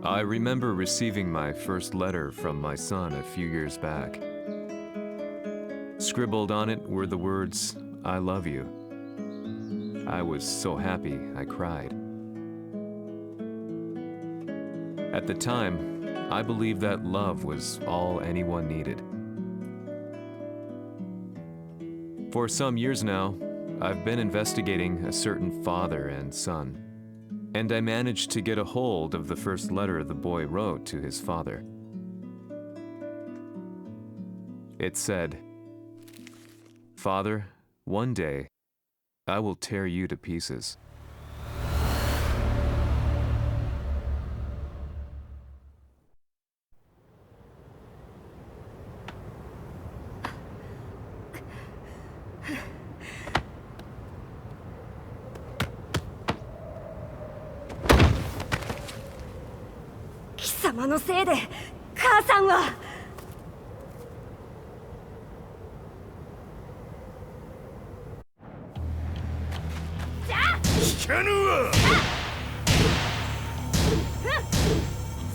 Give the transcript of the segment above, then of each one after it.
I remember receiving my first letter from my son a few years back. Scribbled on it were the words, "I love you." I was so happy I cried. At the time, I believed that love was all anyone needed. For some years now, I've been investigating a certain father and son, and I managed to get a hold of the first letter the boy wrote to his father. It said, "Father, one day, I will tear you to pieces." Samaのせいで母さんは聞かぬわ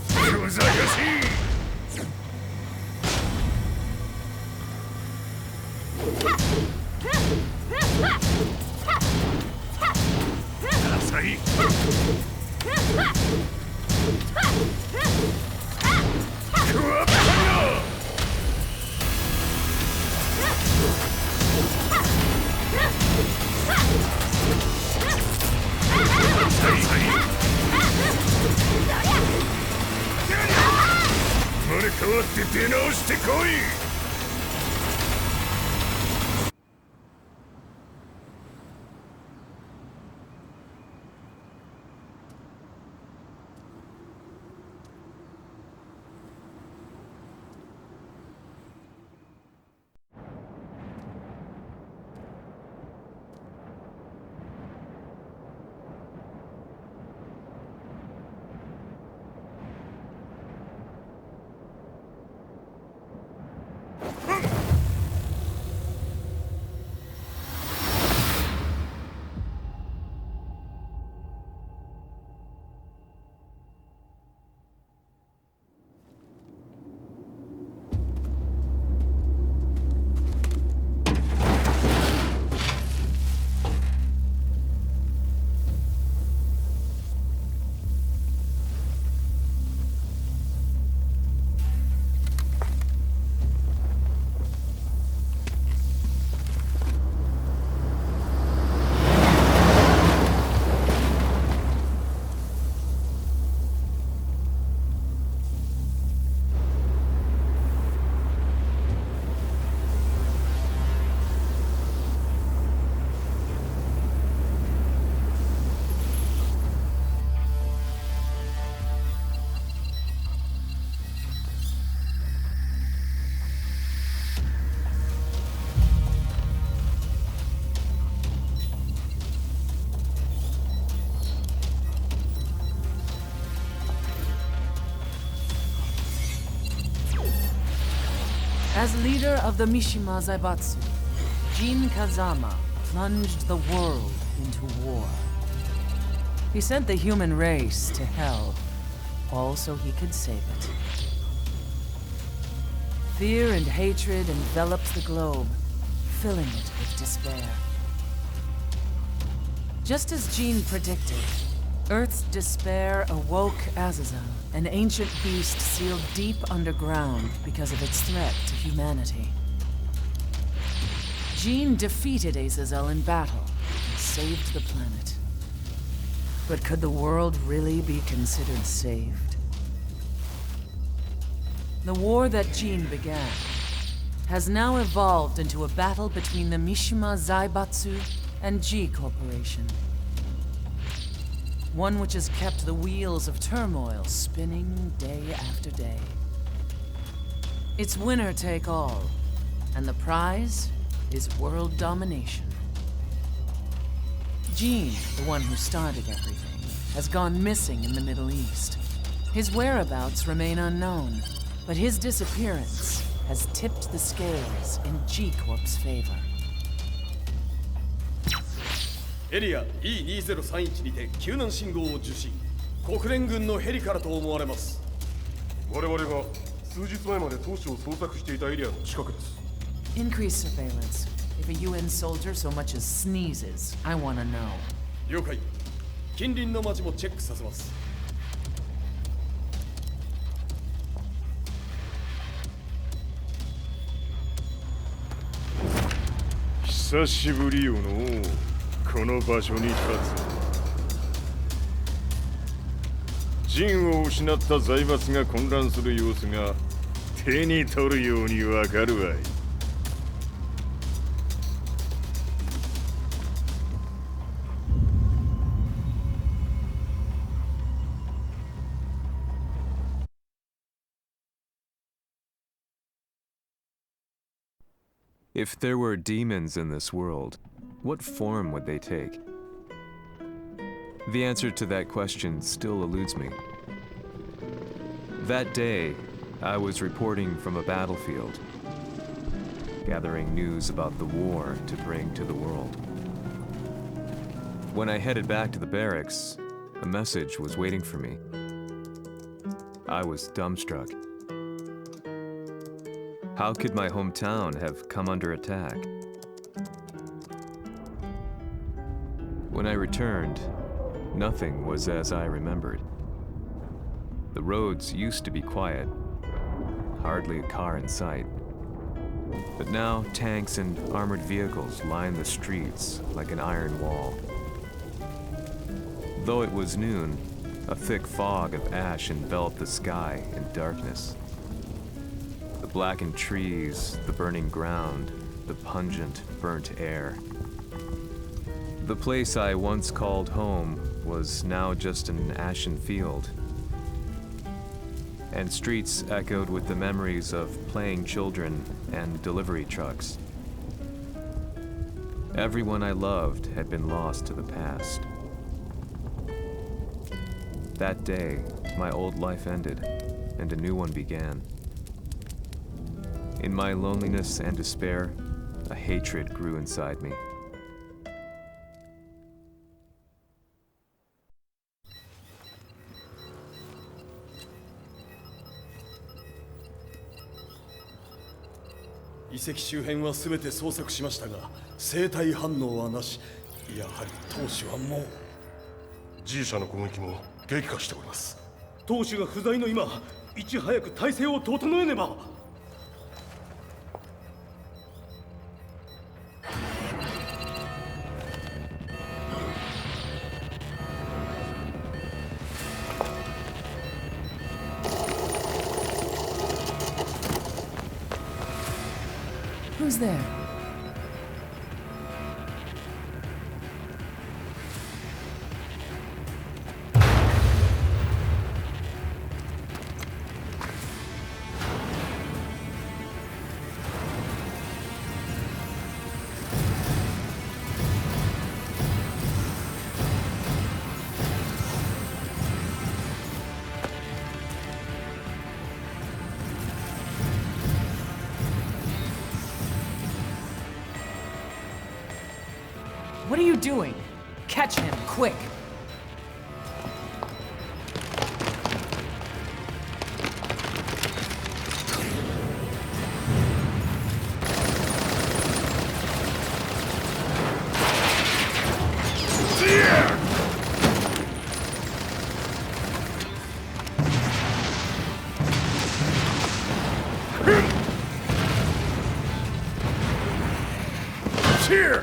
小賢しいダサいクワッパよ生まれ変わって出直してこいAs leader of the Mishima Zaibatsu, Jin Kazama plunged the world into war. He sent the human race to hell, all so he could save it. Fear and hatred enveloped the globe, filling it with despair. Just as Jin predicted, Earth's despair awoke Azazel, an ancient beast sealed deep underground because of its threat to humanity. Jin defeated Azazel in battle and saved the planet. But could the world really be considered saved? The war that Jin began has now evolved into a battle between the Mishima Zaibatsu and G Corporation. One which has kept the wheels of turmoil spinning day after day. It's winner take all, and the prize is world domination. Jin, the one who started everything, has gone missing in the Middle East. His whereabouts remain unknown, but his disappearance has tipped the scales in G Corp's favor. エリア E2031 にて救難信号を受信。国連軍のヘリからと思われます。我々が数日前まで当初を捜索していたエリアの近くです。Increase surveillance. If a UN soldier so much as sneezes, I want to know. 了解。近隣の町もチェックさせます。久しぶりよのこの場所に立つ。陣を失った財閥が混乱する様子が手に取るようにわかるわい。If there were demons in this world, what form would they take? The answer to that question still eludes me. That day, I was reporting from a battlefield, gathering news about the war to bring to the world. When I headed back to the barracks, a message was waiting for me. I was dumbstruck. How could my hometown have come under attack? When I returned, nothing was as I remembered. The roads used to be quiet, hardly a car in sight. But now tanks and armored vehicles line the streets like an iron wall. Though it was noon, a thick fog of ash enveloped the sky in darkness. The blackened trees, the burning ground, the pungent, burnt air. The place I once called home was now just an ashen field. And streets echoed with the memories of playing children and delivery trucks. Everyone I loved had been lost to the past. That day, my old life ended, and a new one began. In my loneliness and despair, a hatred grew inside me.遺跡周辺は全て捜索しましたが、生体反応はなし。やはり当主はもう。G 社の攻撃も激化しております。当主が不在の今、いち早く体制を整えねば。Who's there? What are you doing? Catch him, quick! Here!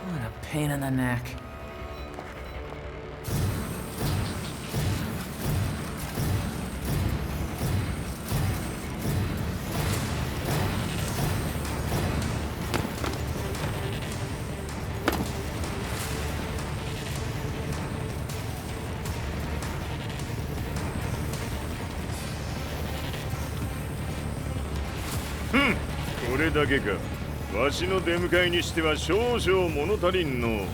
What a pain in the neck. Hmm. これだけか。わしの出迎えにしては少々物足りんの。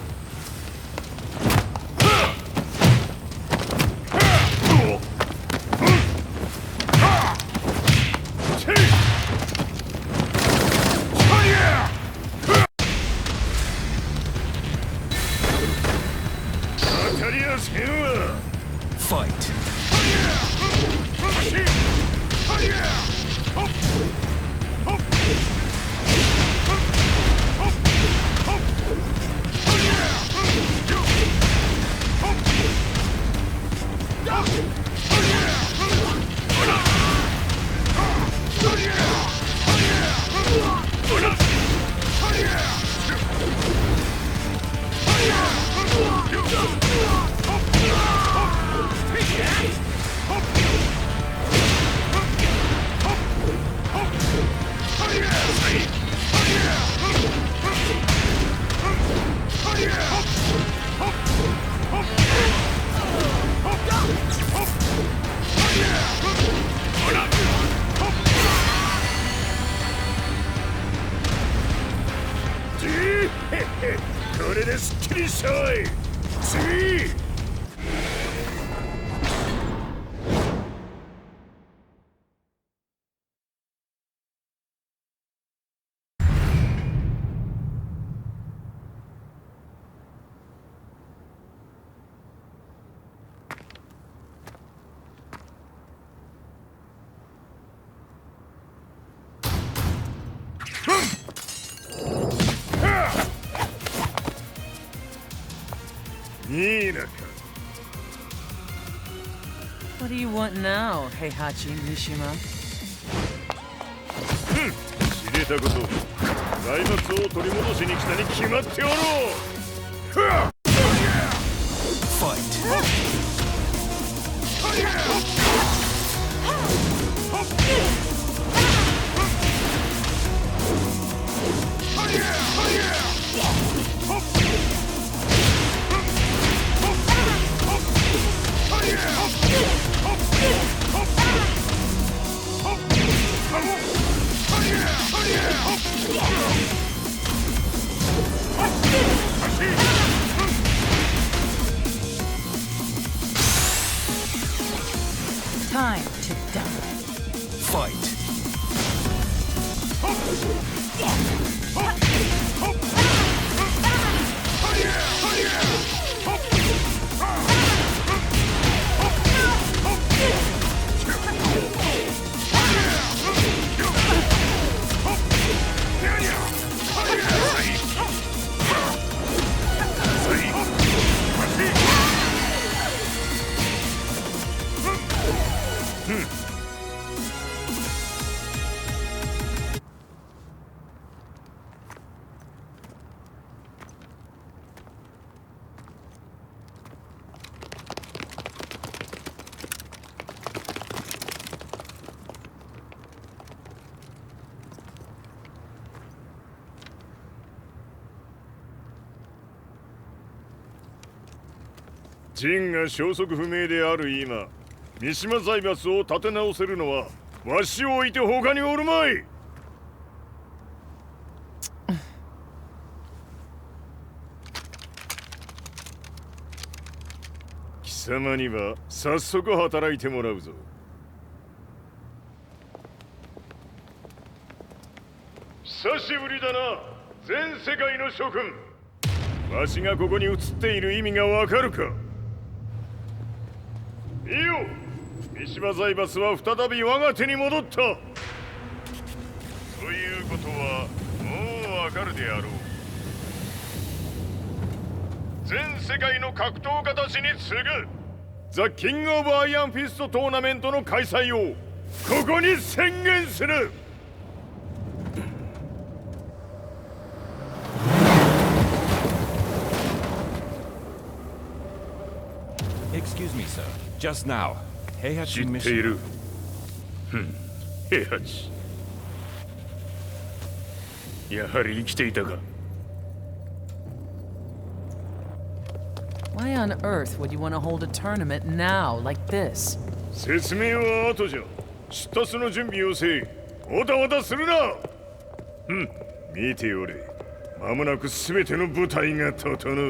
これですっきりしたわい。次。いいなか。What do you want now, Heihachi Mishima? 知れたこと、財閥を取り戻しに来たに決まっておろう。Time to die. Fight!陣が消息不明である今、三島財閥を立て直せるのはわしを置いて他におるまい。貴様には早速働いてもらうぞ。久しぶりだな、全世界の諸君。わしがここに映っている意味がわかるか。いいよ、三島財閥は再び我が手に戻った。ということはもうわかるであろう。全世界の格闘家たちに次ぐザ・キング・オブ・アイアンフィストトーナメントの開催をここに宣言する。Excuse me, sir. Just now, Heihachi 知ってい Mishima. る。平八。やはり生きていたか。Why on earth would you want to hold a tournament now, like this? 説明は後じゃ。出立の準備をせい。おたわたするな。見ておれ。間もなく全ての部隊が整う。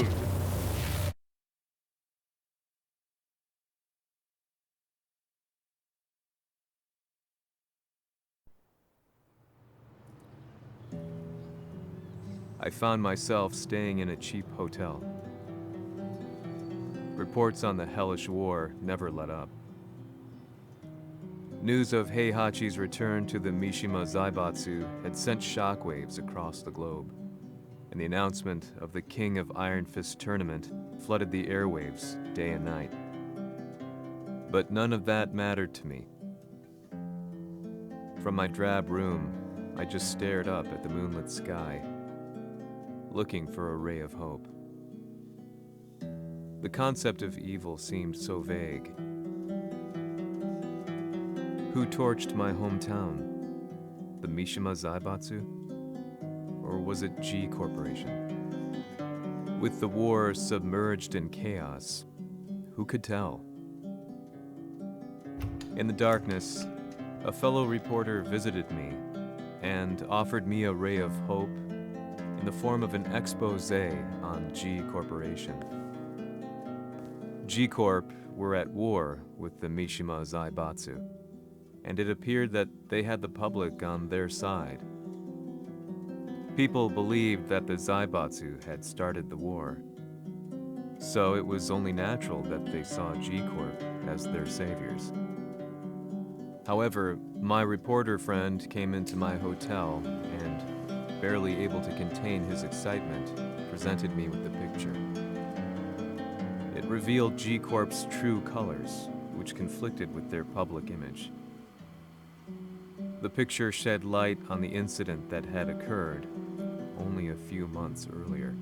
I found myself staying in a cheap hotel. Reports on the hellish war never let up. News of Heihachi's return to the Mishima Zaibatsu had sent shockwaves across the globe, and the announcement of the King of Iron Fist tournament flooded the airwaves day and night. But none of that mattered to me. From my drab room, I just stared up at the moonlit sky, looking for a ray of hope. The concept of evil seemed so vague. Who torched my hometown? The Mishima Zaibatsu? or was it G Corporation? With the war submerged in chaos, who could tell? In the darkness, a fellow reporter visited me and offered me a ray of hope in the form of an expose on G Corporation. G Corp were at war with the Mishima Zaibatsu, and it appeared that they had the public on their side. People believed that the Zaibatsu had started the war, so it was only natural that they saw G Corp as their saviors. However, my reporter friend came into my hotel and, barely able to contain his excitement, presented me with the picture. It revealed G Corp's true colors, which conflicted with their public image. The picture shed light on the incident that had occurred only a few months earlier.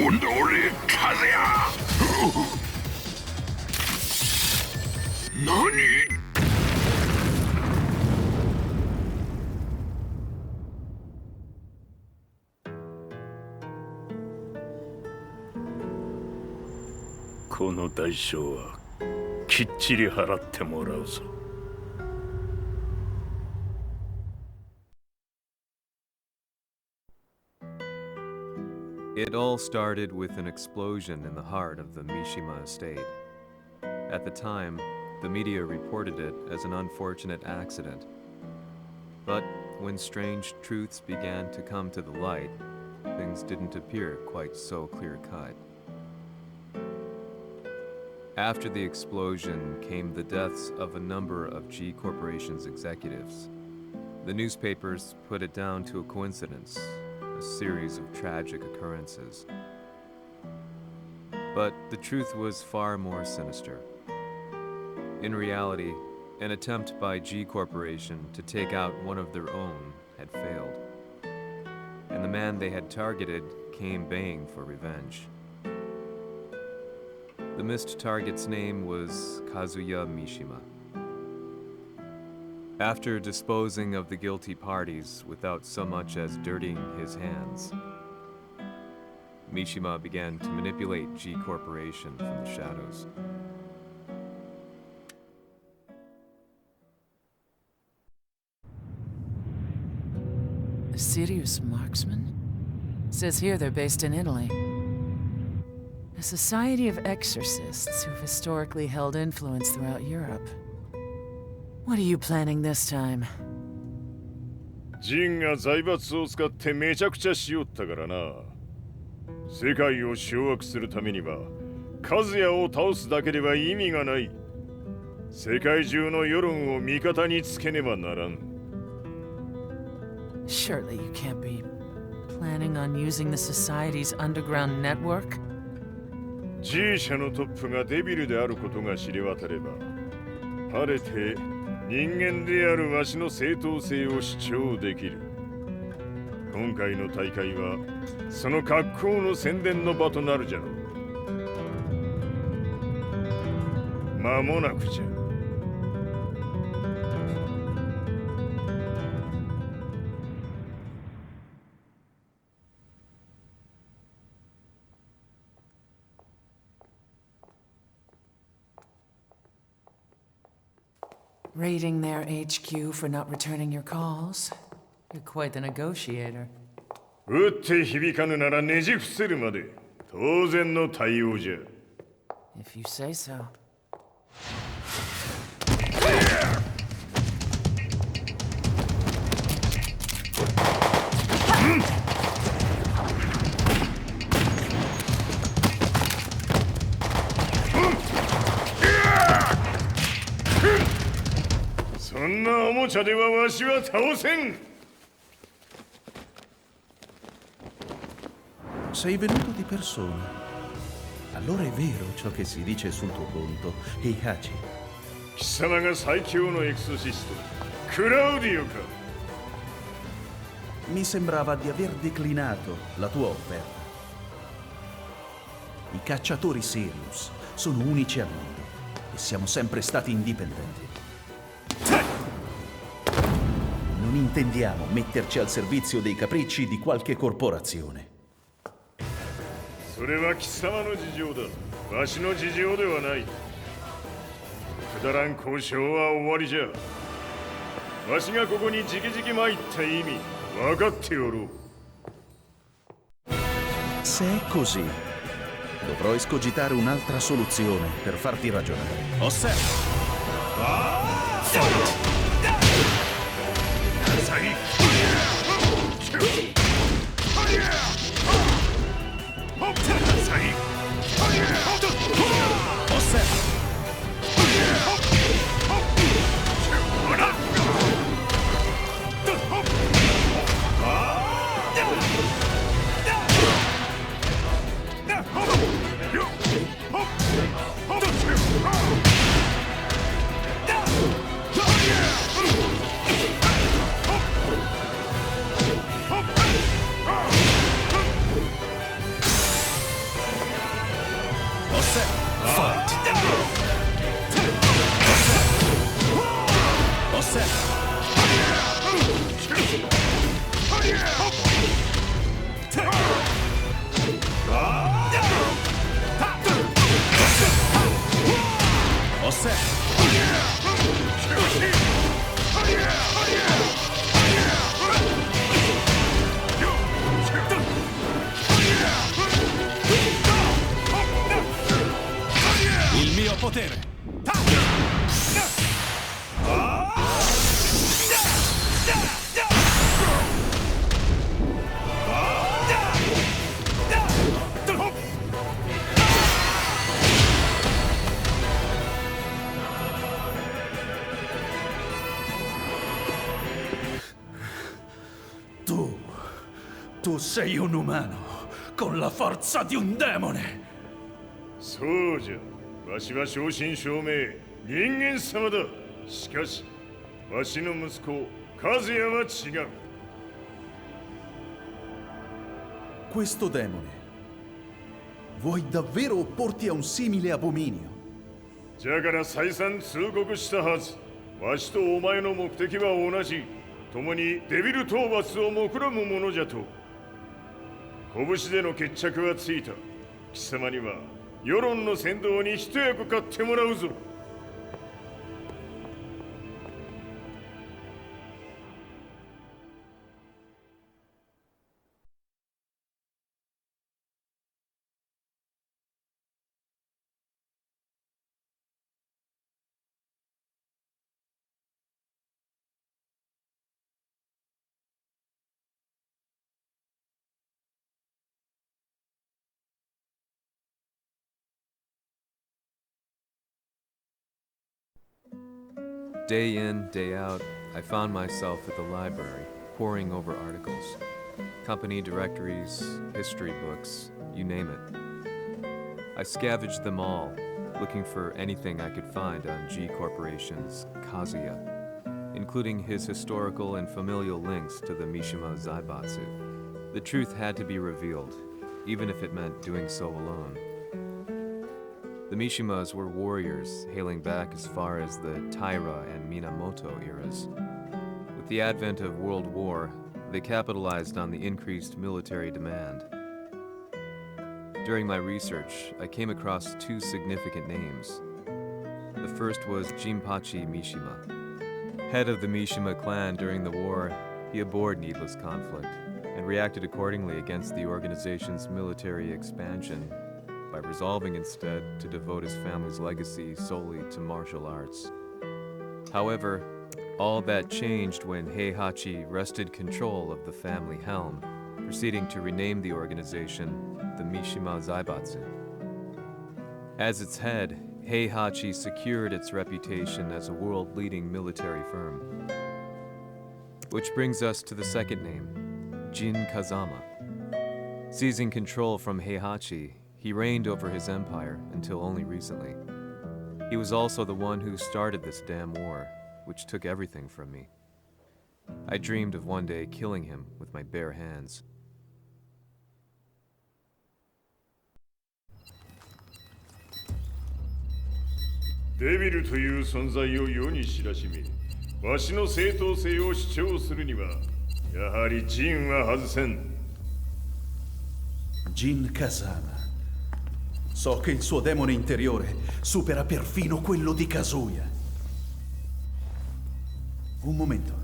오늘의 카드야! 너니? この代償はきっちり払ってもらうぞ。It all started with an explosion in the heart of the Mishima estate. At the time, the media reported it as an unfortunate accident. But when strange truths began to come to the light, things didn't appear quite so clear-cut. After the explosion came the deaths of a number of G Corporation's executives. The newspapers put it down to a coincidence, a series of tragic occurrences. But the truth was far more sinister. In reality, an attempt by G Corporation to take out one of their own had failed, and the man they had targeted came baying for revenge. The missed target's name was Kazuya Mishima. After disposing of the guilty parties without so much as dirtying his hands, Mishima began to manipulate G Corporation from the shadows. A serious marksman? Says here they're based in Italy. A society of exorcists who've historically held influence throughout Europe. What are you planning this time? ジンが財閥を使ってめちゃくちゃしよったからな。世界を掌握するためにはカズヤを倒すだけでは意味がない。世界中の世論を味方につけねばならん。Surely you can't be planning on using the society's underground network? G 社のトップがデビルであることが知れ渡れば、晴れて人間であるわしの正当性を主張できる。今回の大会はその格好の宣伝の場となるじゃろう。間もなくじゃ。Raiding their HQ for not returning your calls? You're quite the negotiator. 撃って響かぬならねじ伏せるまで当然の対応じゃ。If you say so. Sei venuto di persona. Allora è vero ciò che si dice sul tuo conto, Heihachi. 貴様が最強のエクソシスト、クラウディオか。Mi sembrava di aver declinato la tua offerta. I cacciatori Sirius sono unici al mondo e siamo sempre stati indipendenti. Non intendiamo metterci al servizio dei capricci di qualche corporazione. それは貴様の事情だ。わしの事情ではない。くだらん交渉は終わりじゃ。わしがここに直々参った意味分かっておろう。Se è così, dovrò escogitare un'altra soluzione per farti ragionare. Osserva! Il mio potere! Tu sei un umano, con la forza di un demone! そうじゃ、わしは正真正銘人間様だ。しかしわしの息子和也は違う。 Questo demone, vuoi davvero opporti a un simile abominio? じゃから再三通告したはず。わしとお前の目的は同じ。共にデビル討伐を目論むものじゃと。拳での決着はついた。貴様には世論の先導に一役買ってもらうぞ。 Day in, day out, I found myself at the library, poring over articles. Company directories, history books, you name it. I scavenged them all, looking for anything I could find on G Corporation's Kazuya, including his historical and familial links to the Mishima Zaibatsu. The truth had to be revealed, even if it meant doing so alone. The Mishimas were warriors hailing back as far as the Taira and Minamoto eras. With the advent of World War, they capitalized on the increased military demand. During my research, I came across two significant names. The first was Jinpachi Mishima. Head of the Mishima clan during the war, he abhorred needless conflict and reacted accordingly against the organization's military expansion by resolving instead to devote his family's legacy solely to martial arts. However, all that changed when Heihachi wrested control of the family helm, proceeding to rename the organization the Mishima Zaibatsu. As its head, Heihachi secured its reputation as a world-leading military firm. Which brings us to the second name, Jin Kazama. Seizing control from Heihachi, he reigned over his empire until only recently. He was also the one who started this damn war, which took everything from me. I dreamed of one day killing him with my bare hands. デビルという存在を世に知らしめ、わしの正当性を主張するには、やはりジンは外せん。Jin Kazama. So che il suo demone interiore supera perfino quello di Kazuya. Un momento.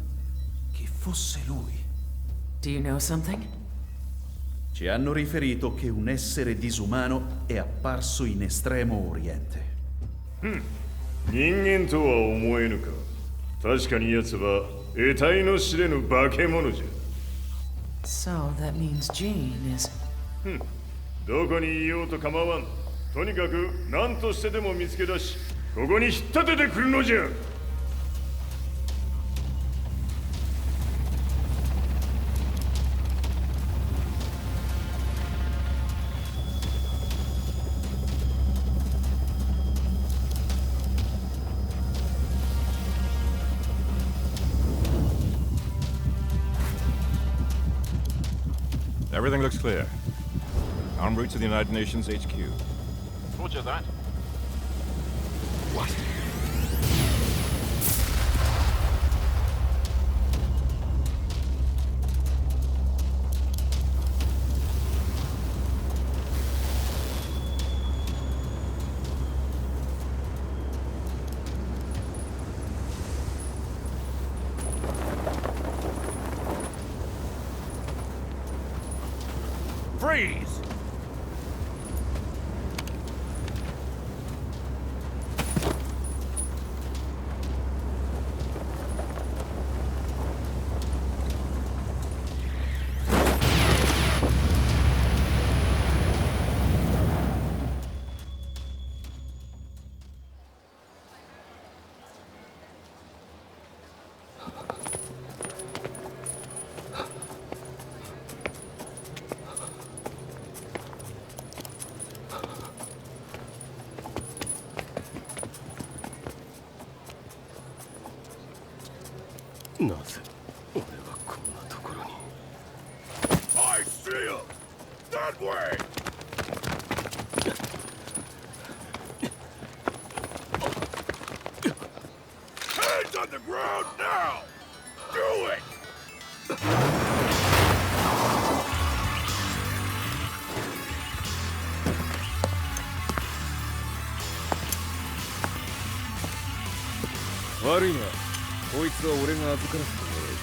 Chi fosse lui? Do you know something? Ci hanno riferito che un essere disumano è apparso in Estremo Oriente. 人間とは思えぬか。確かに奴は得体の知れぬ化け物じゃ。 So that means Jean is... どこにいようと構わん。とにかく何としてでも見つけ出し、ここに引っ立ててくるのじゃ。 Everything looks clear. En route to the United Nations HQ. Roger that. What? Freeze! I see him! That way! Hands on the ground now! Do it!悪いな。こいつは俺が預からせてもらう。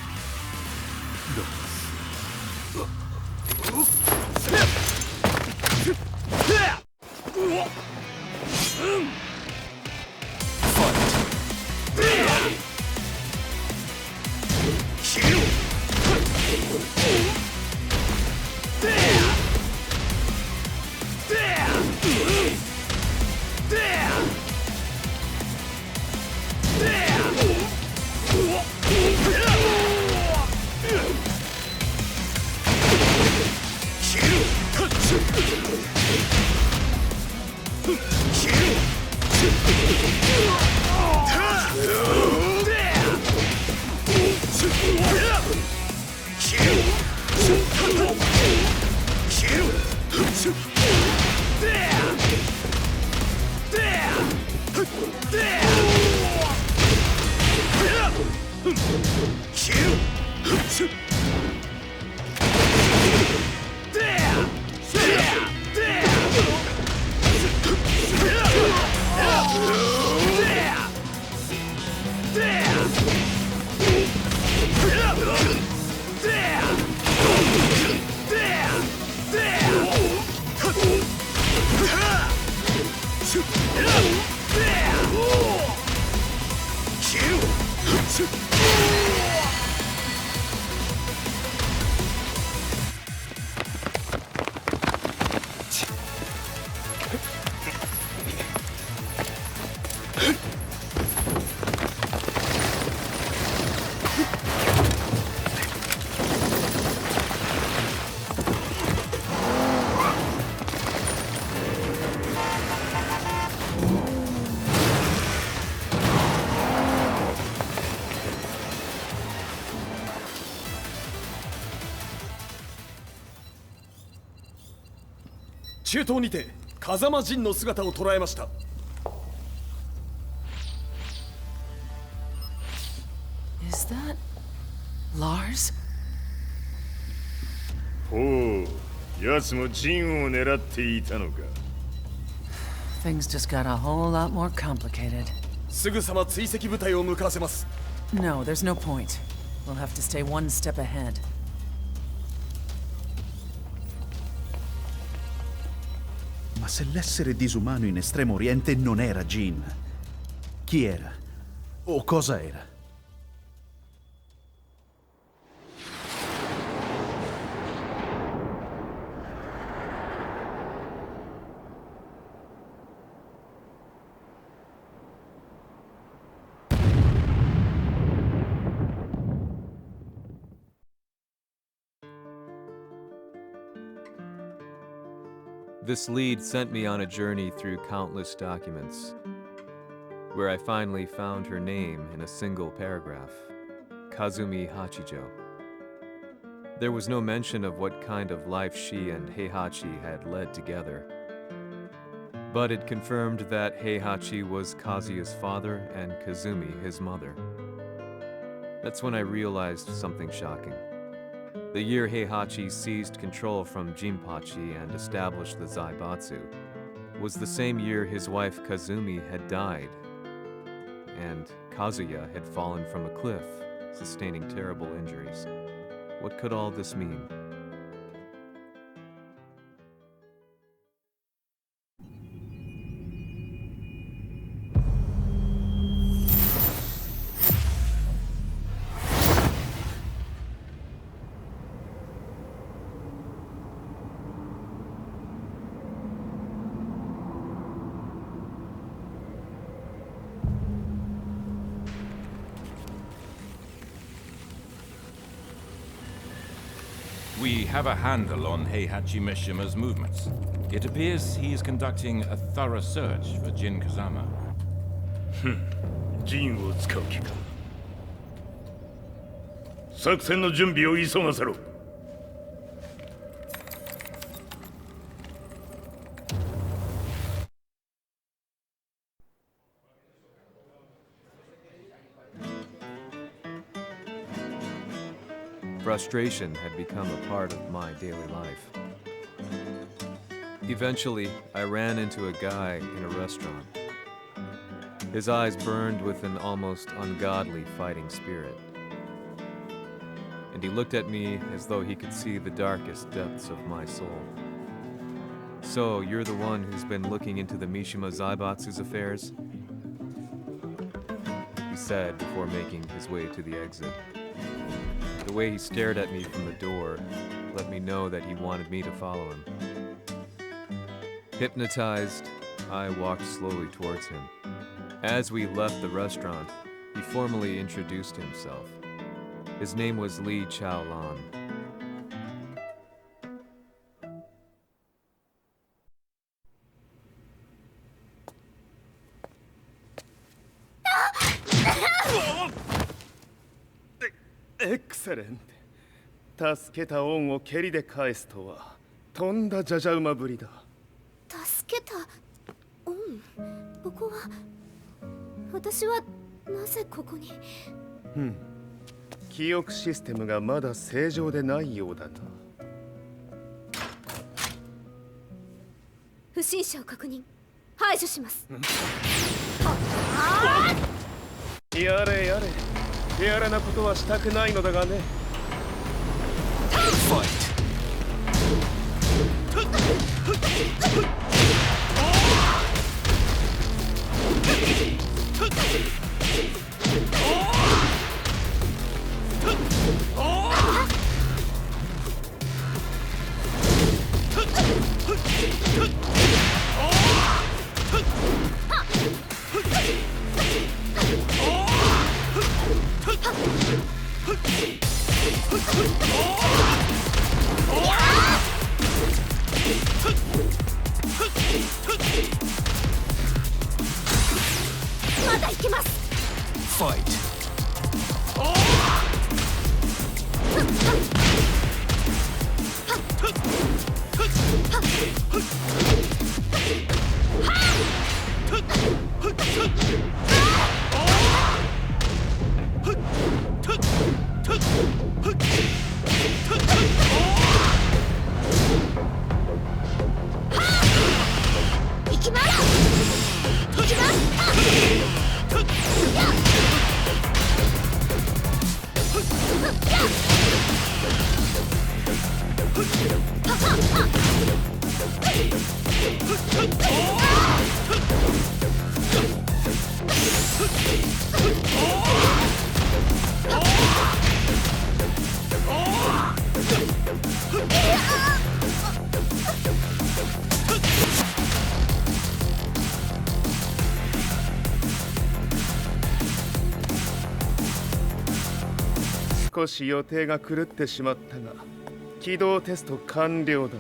中東にて風間陣の姿を捉えました。Is that Lars? ほう、奴も陣を狙っていたのか。Things just got a whole lot more complicated. すぐさま追跡部隊を向かわせます。No, there's no point. We'll have to stay one step ahead. Ma se l'essere disumano in Estremo Oriente non era Jin, chi era? O cosa era? This lead sent me on a journey through countless documents, where I finally found her name in a single paragraph, Kazumi Hachijo. There was no mention of what kind of life she and Heihachi had led together, but it confirmed that Heihachi was Kazuya's father and Kazumi his mother. That's when I realized something shocking. The year Heihachi seized control from Jinpachi and established the Zaibatsu was the same year his wife Kazumi had died, and Kazuya had fallen from a cliff, sustaining terrible injuries. What could all this mean? We have a handle on Heihachi Mishima's movements. It appears he is conducting a thorough search for Jin Kazama. ジンを使う気か。作戦の準備を急がせろ。Frustration had become a part of my daily life. Eventually, I ran into a guy in a restaurant. His eyes burned with an almost ungodly fighting spirit. And he looked at me as though he could see the darkest depths of my soul. So, you're the one who's been looking into the Mishima Zaibatsu's affairs? He said before making his way to the exit. The way he stared at me from the door let me know that he wanted me to follow him. Hypnotized, I walked slowly towards him. As we left the restaurant, he formally introduced himself. His name was Li Chaolan. Excellent. 助けた恩を蹴りで返すとはとんだじゃじゃ馬ぶりだ。助けた恩。ここは私はなぜここに。記憶システムがまだ正常でないようだな。不審者を確認。排除します。やれやれ。手荒なことはしたくないのだがね。まだ行けます。行きます。行きます。少し予定が狂ってしまったが、起動テスト完了だ。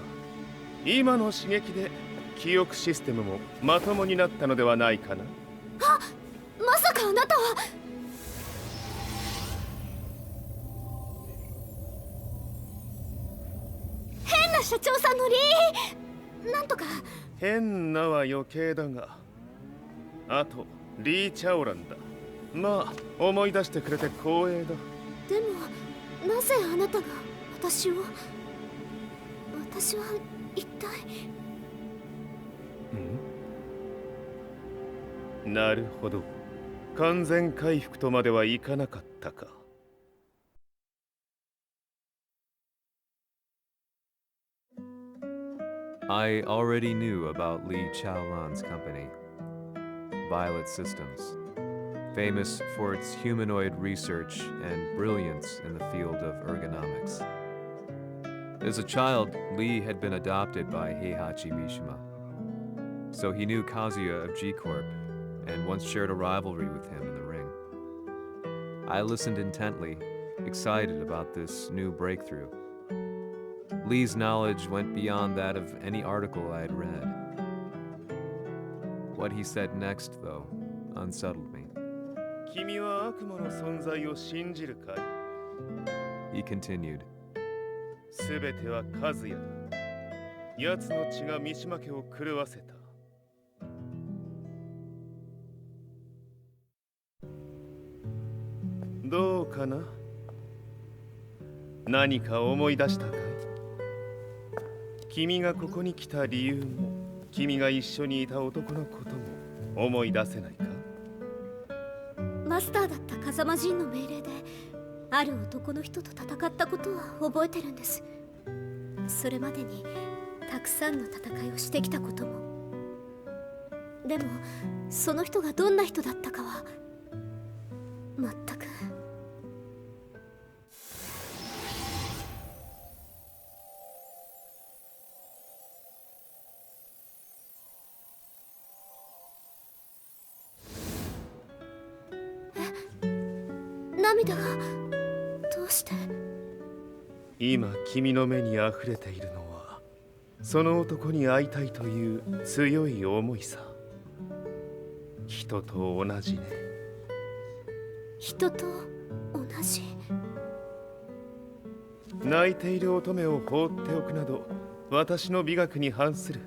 今の刺激で記憶システムもまともになったのではないかな。あ、まさかあなたは。変な社長さんのなんとか。変なは余計だが、あとリー・チャオランだ。まあ思い出してくれて光栄だ。でもなぜあなたが私は一体。なるほど。完全回復とまではいかなかったか。I already knew about Li Chaolan's company, Violet Systems, famous for its humanoid research and brilliance in the field of ergonomics. As a child, Li had been adopted by Heihachi Mishima, so he knew Kazuya of G-Corp and once shared a rivalry with him in the ring. I listened intently, excited about this new breakthrough. Lee's knowledge went beyond that of any article I had read. What he said next, though, unsettled me. 君は悪魔の存在を信じるかい? He continued. すべては和也だ。奴の血が三島家を狂わせた。どうかな？何か思い出したかい？君がここに来た理由も、君が一緒にいた男のことも思い出せないか？マスターだった風間陣の命令である男の人と戦ったことは覚えてるんです。それまでにたくさんの戦いをしてきたことも。でもその人がどんな人だったかは全く。涙がどうして？今君の目にあふれているのはその男に会いたいという強い思いさ。人と同じね。人と同じ？泣いている乙女を放っておくなど私の美学に反する。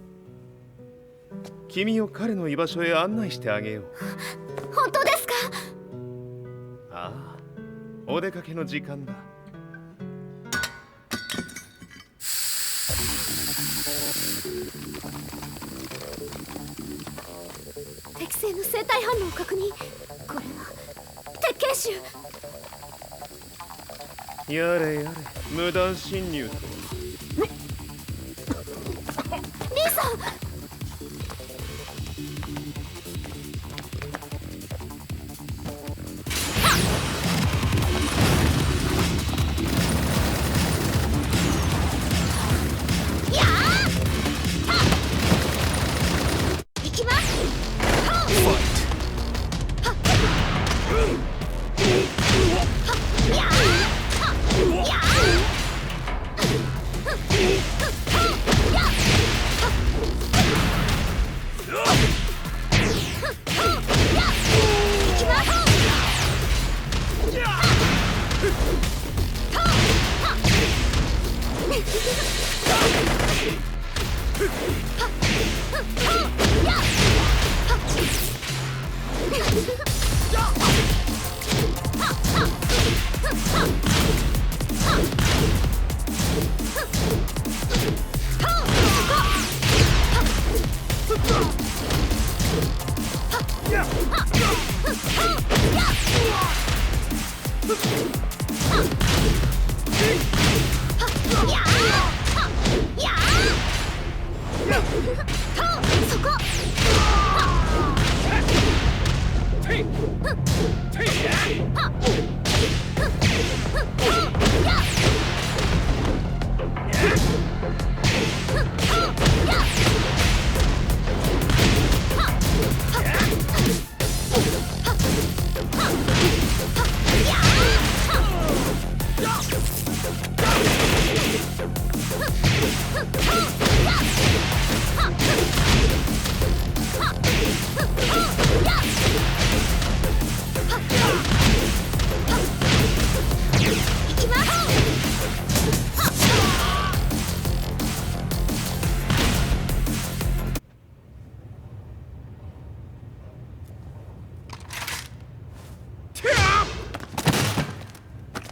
君を彼の居場所へ案内してあげよう。本当ですか？ああ、お出かけの時間だ。適正の生体反応を確認。これは鉄拳臭。やれやれ、無断侵入とは。兄さん！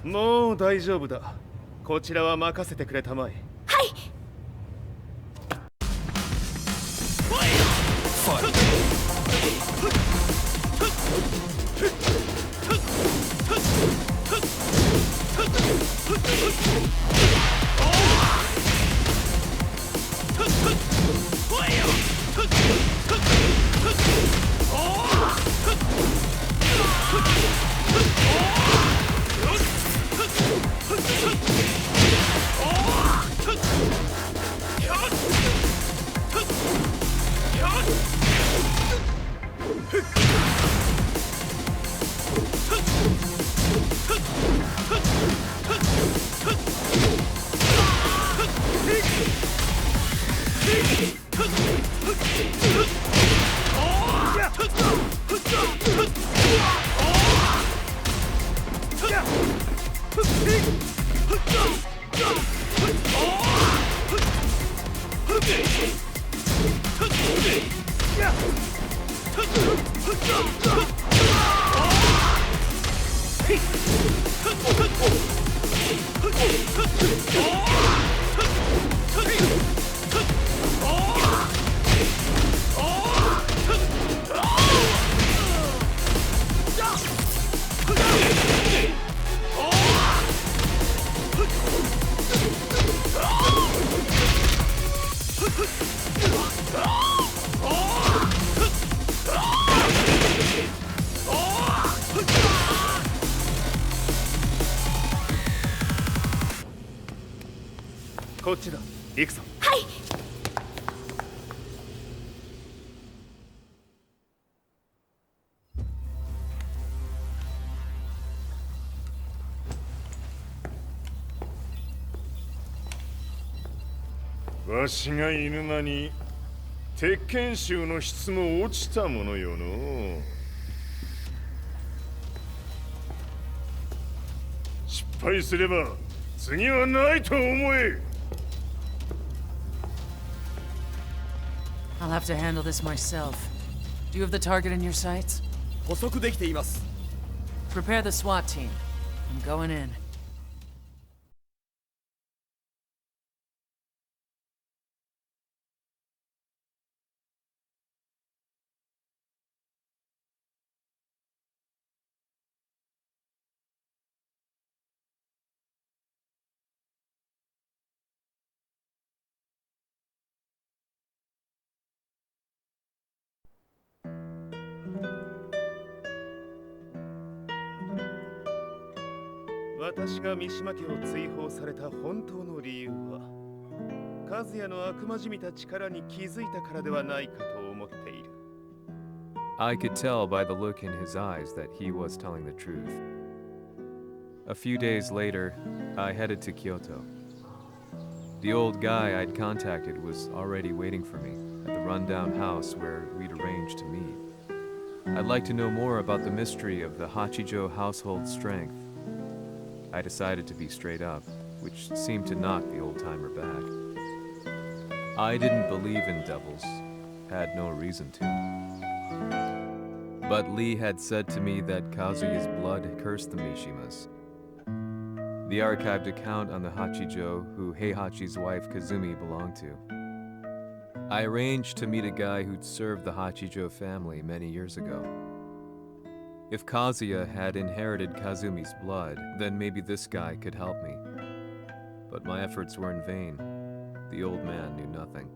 もう大丈夫だ。こちらは任せてくれたまえ。はい。こっちだ。行くぞ。はい。わしが犬間に鉄拳衆の質も落ちたものよの。失敗すれば次はないと思え。I'll have to handle this myself. Do you have the target in your sights? 捕捉できています。 Prepare the SWAT team. I'm going in. "私が三島家を追放された本当の理由は、和也の悪魔じみた力に気づいたからではないかと思っている。I could tell by the look in his eyes that he was telling the truth. A few days later, I headed to Kyoto. The old guy I'd contacted was already waiting for me at the rundown house where we'd arranged to meet. I'd like to know more about the mystery of the Hachijo household strength. I decided to be straight up, which seemed to knock the old-timer back. I didn't believe in devils, had no reason to. But Lee had said to me that Kazuya's blood cursed the Mishimas. The archived account on the Hachijo who Heihachi's wife Kazumi belonged to. I arranged to meet a guy who'd served the Hachijo family many years ago. If Kazuya had inherited Kazumi's blood, then maybe this guy could help me. But my efforts were in vain. The old man knew nothing.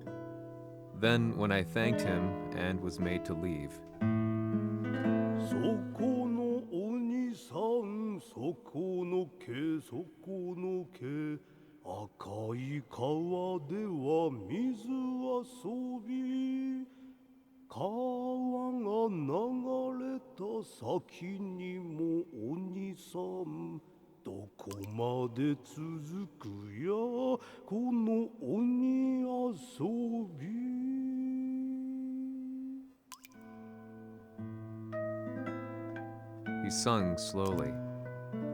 Then, when I thanked him and was made to leave, そこの鬼さん、そこの毛、そこの毛、赤い川では水遊び。川が流れた先にも鬼さん、どこまで続くやこの鬼遊び。he sung slowly.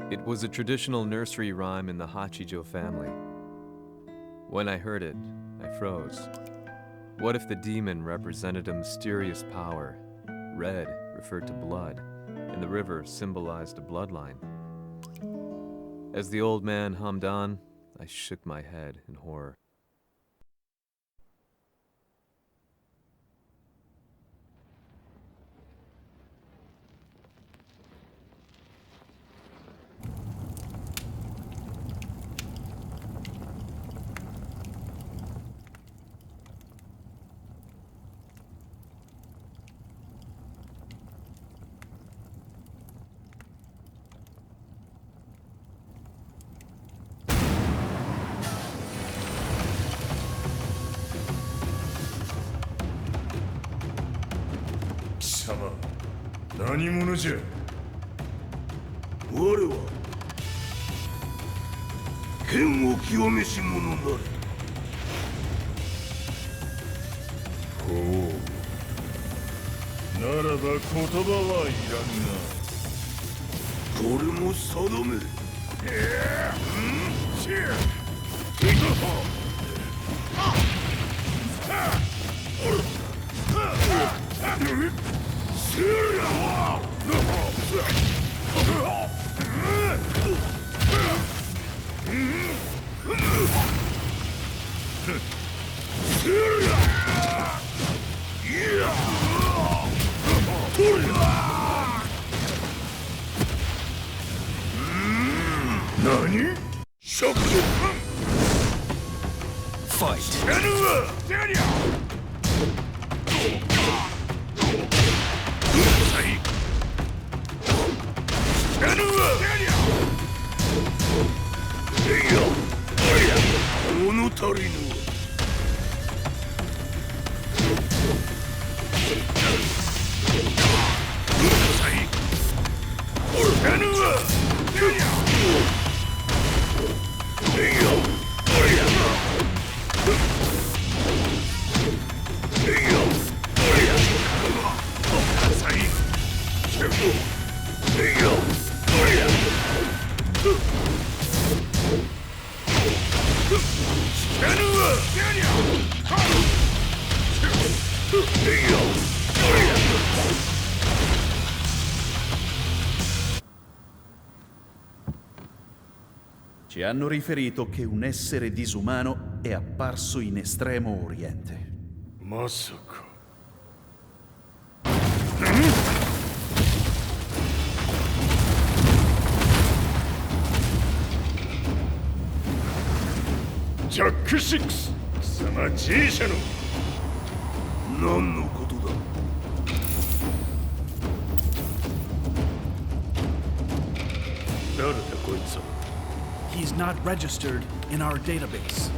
It was a traditional nursery rhyme in the Hachijo family. When I heard it, I froze. What if the demon represented a mysterious power? Red referred to blood, and the river symbolized a bloodline. As the old man hummed on, I shook my head in horror. 何者じゃ。我は剣を極めし者なり。ほう。ならば言葉はいらんな。これも定め。Ci hanno riferito che un essere disumano è apparso in Estremo Oriente. Masaka. Jack 6、貴様 G 社の何のことだ。誰だこいつは。He's not registered in our database.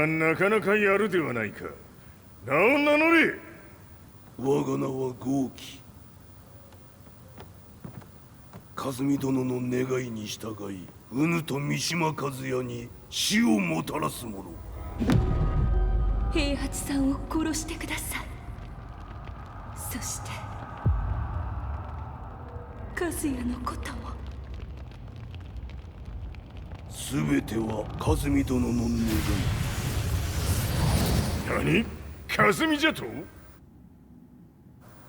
なかなかやるではないか。名を名乗れ。我が名は豪輝。和美殿の願いに従いうぬと三島和也に死をもたらす者。平八さんを殺してください。そして和也のことも。すべては和美殿の願い。何？和美じゃと？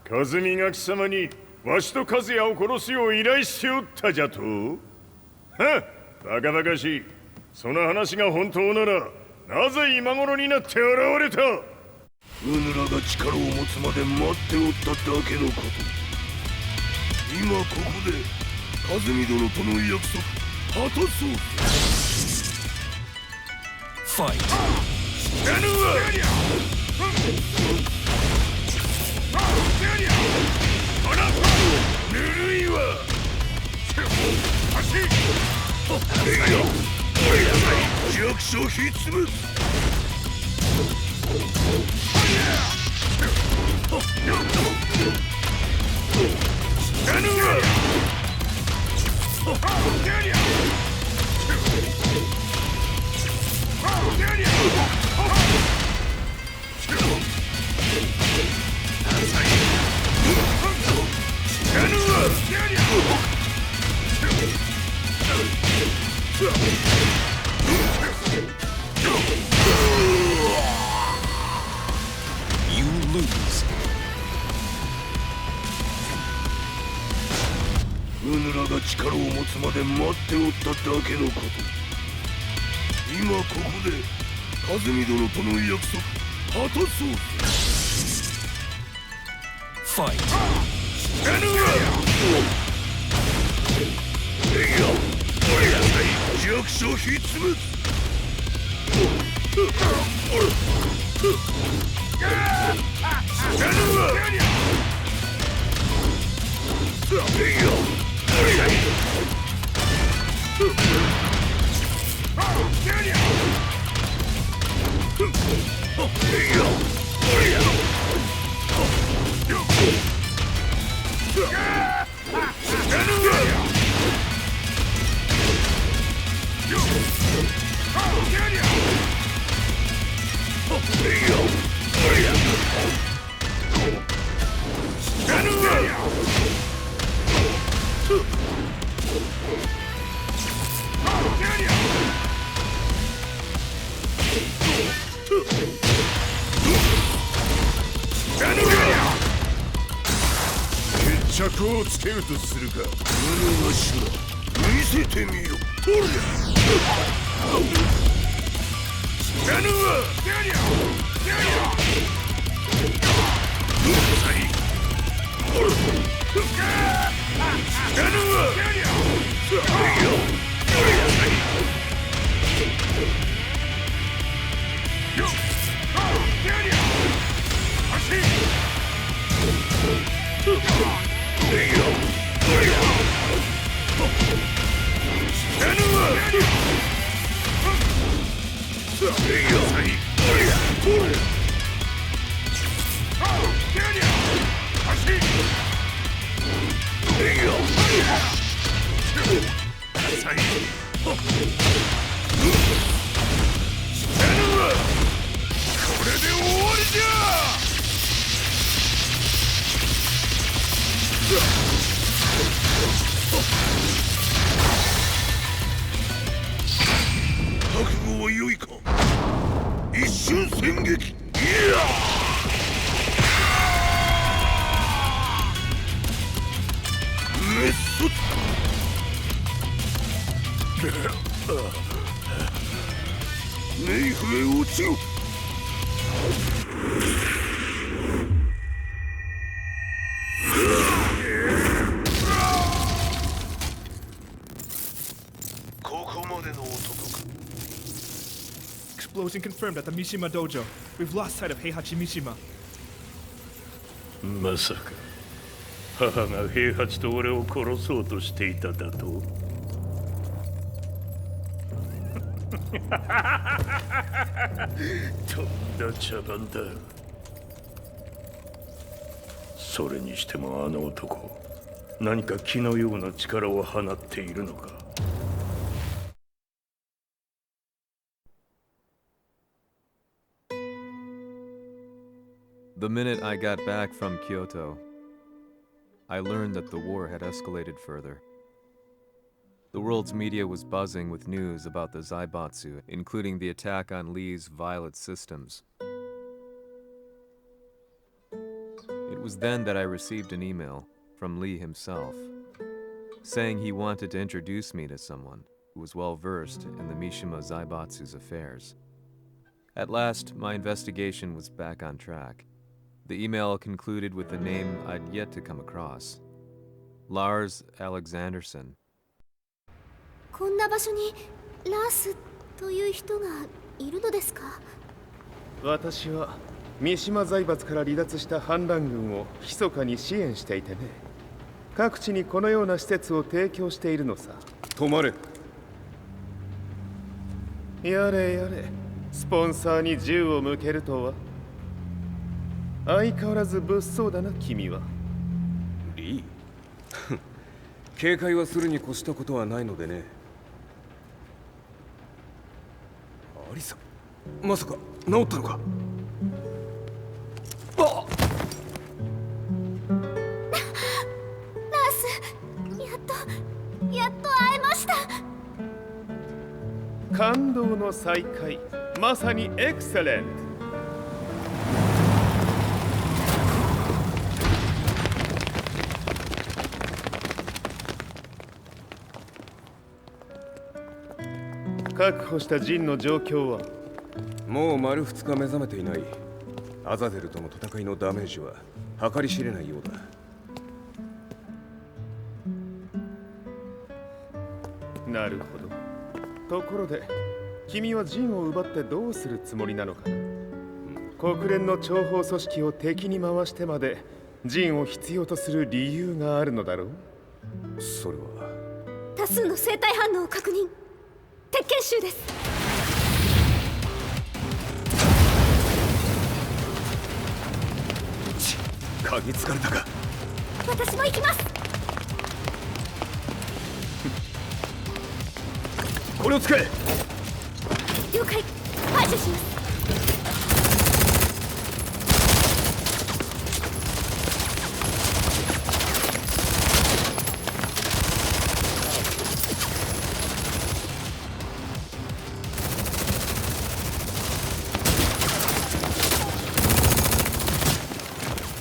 和美が貴様にわしと和也を殺すよう依頼しておったじゃと？はっ、バカバカしい。その話が本当ならなぜ今頃になって現れた？うぬらが力を持つまで待っておっただけのこと。今ここで和美殿との約束果たそう。ファイト。やるわ！ぬるいわ！弱小ひっつぶ！やるわ！ You lose. ムヌラが力を持つまで待っておっただけのこと。今ここでカズミ殿との約束果たそう。Fight. 弱者必滅。決着をつけるとするか。ムヌが主だ。見せてみよ。おりゃ。覚悟は良いか。一瞬戦撃。いやメッソネイフへ落ちよ。ここまでの男か。Explosion confirmed at the Mishima dojo. We've lost sight of Heihachi Mishima. まさか母が平八と俺を殺そうとしていただと。とんだ茶番だ。それにしてもあの男、何か気のような力を放っているのか。The minute I got back from Kyoto, I learned that the war had escalated further. The world's media was buzzing with news about the Zaibatsu, including the attack on Lee's Violet systems. It was then that I received an email from Lee himself, saying he wanted to introduce me to someone who was well versed in the Mishima Zaibatsu's affairs. At last, my investigation was back on track. The email concluded with a name I'd yet to come across. Lars Alexanderson. こんな場所にラースという人がいるのですか？私は三島財閥から離脱した反乱軍を密かに支援していてね。各地にこのような施設を提供しているのさ。止まれ。やれやれ、スポンサーに銃を向けるとは。相変わらず物騒だな君は。リー警戒はするに越したことはないのでね。アリサ、まさか治ったのか？ラース、やっと会えました。感動の再会、まさにエクセレント。確保したジンの状況は？もう丸2日目覚めていない。アザゼルとの戦いのダメージは計り知れないようだ。なるほど。ところで君はジンを奪ってどうするつもりなのかな？国連の諜報組織を敵に回してまでジンを必要とする理由があるのだろう？それは多数の生体反応を確認。鉄拳衆です。嗅ぎつかれたか。私も行きます。これを使え。了解。排除します。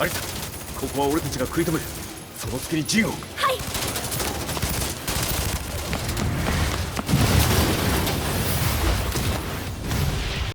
アリサ、ここは俺たちが食い止める。その隙にジンを。